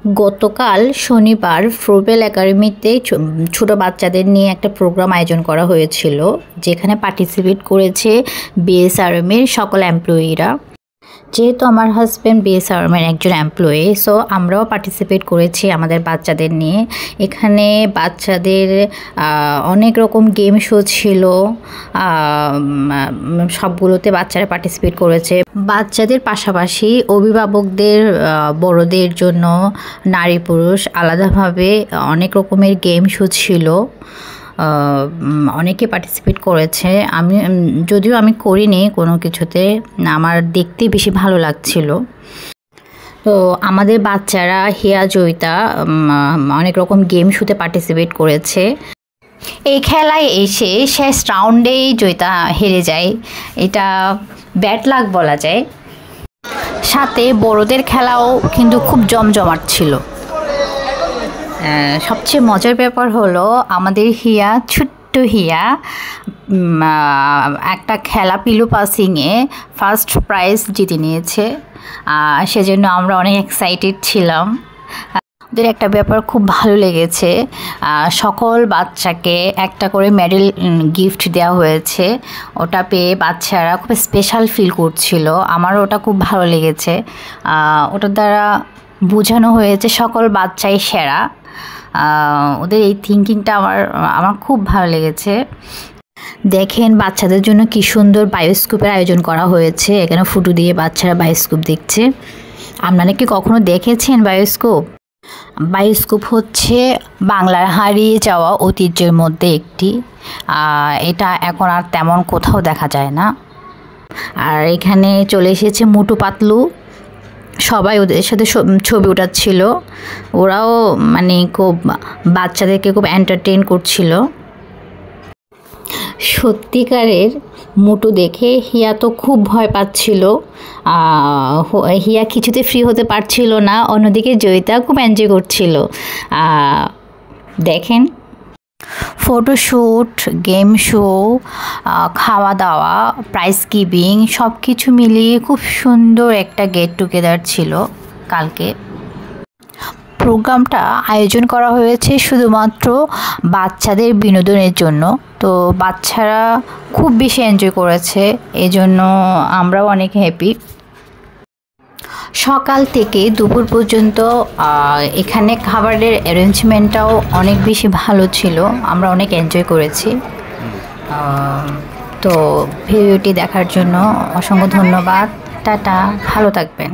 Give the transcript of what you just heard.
গতকাল শনিবার ফ্রুবেল একাডেমিতে ছোট বাচ্চাদের নিয়ে একটা প্রোগ্রাম আয়োজন করা হয়েছিল, যেখানে পার্টিসিপেট করেছে বিএসআরএমের সকল এমপ্লয়িরা। যেহেতু আমার হাজব্যান্ড বিএসআরএমের একজন এমপ্লয়ি, সো আমরাও পার্টিসিপেট করেছি আমাদের বাচ্চাদের নিয়ে। এখানে বাচ্চাদের অনেক রকম গেম শো ছিল, সবগুলোতে বাচ্চারা পার্টিসিপেট করেছে। বাচ্চাদের পাশাপাশি অভিভাবকদের, বড়দের জন্য নারী পুরুষ আলাদাভাবে অনেক রকমের গেম শো ছিল। অনেকে পার্টিসিপেট করেছে। যদিও আমি করিনি কোনো কিছুতে, আমার দেখতে বেশি ভালো লাগছিল। তো আমাদের বাচ্চারা হিয়া জয়িতা অনেক রকম গেম শোতে পার্টিসিপেট করেছে। এই খেলায় এসে শেষ রাউন্ডেই জয়িতা হেরে যায়, এটা ব্যাড লাক বলা যায়। সাথে বড়দের খেলাও কিন্তু খুব জমজমাট ছিল। সবচেয়ে মজার ব্যাপার হলো আমাদের হিয়া, ছোট্ট হিয়া, একটা খেলা পিলো পাসিংয়ে ফার্স্ট প্রাইজ জিতে নিয়েছে। সেজন্য আমরা অনেক এক্সাইটেড ছিলাম। ওদের একটা ব্যাপার খুব ভালো লেগেছে, সকল বাচ্চাকে একটা করে মেডেল গিফট দেওয়া হয়েছে। ওটা পেয়ে বাচ্চারা খুব স্পেশাল ফিল করছিল। আমারও ওটা খুব ভালো লেগেছে। ওটার দ্বারা বোঝানো হয়েছে সকল বাচ্চাই সেরা। ওদের এই থিঙ্কিংটা আমার খুব ভালো লেগেছে। দেখেন বাচ্চাদের জন্য কি সুন্দর বায়োস্কোপের আয়োজন করা হয়েছে। এখানে ফুটো দিয়ে বাচ্চারা বায়োস্কোপ দেখছে। আপনারা কি কখনো দেখেছেন বায়োস্কোপ? বায়োস্কোপ হচ্ছে বাংলার হারিয়ে যাওয়া ঐতিহ্যের মধ্যে একটি। এটা এখন আর তেমন কোথাও দেখা যায় না। আর এখানে চলে এসেছে মোটু পাতলু, সবাই ওদের সাথে ছবি ওঠাচ্ছিল। ওরাও খুব বাচ্চাদেরকে খুব এন্টারটেইন করছিল। সত্যিকারের মোটু দেখে হিয়া তো খুব ভয় পাচ্ছিল। হিয়া কিছুতে ফ্রি হতে পারছিল না, অন্যদিকে জয়িতা খুব এনজয় করছিল। দেখেন ফটোশ্যুট, গেম শো, খাওয়া দাওয়া, প্রাইজ গিভিং সব কিছু মিলিয়ে খুব সুন্দর একটা গেট টুগেদার ছিল কালকে। প্রোগ্রামটা আয়োজন করা হয়েছে শুধুমাত্র বাচ্চাদের বিনোদনের জন্য। তো বাচ্চারা খুব বেশি এনজয় করেছে, এজন্য আমরাও অনেক হ্যাপি। সকাল থেকে দুপুর পর্যন্ত এখানে খাবারের অ্যারেঞ্জমেন্টটাও অনেক বেশি ভালো ছিল। আমরা অনেক এনজয় করেছি। তো ভিডিওটি দেখার জন্য অসংখ্য ধন্যবাদ। টাটা, ভালো থাকবেন।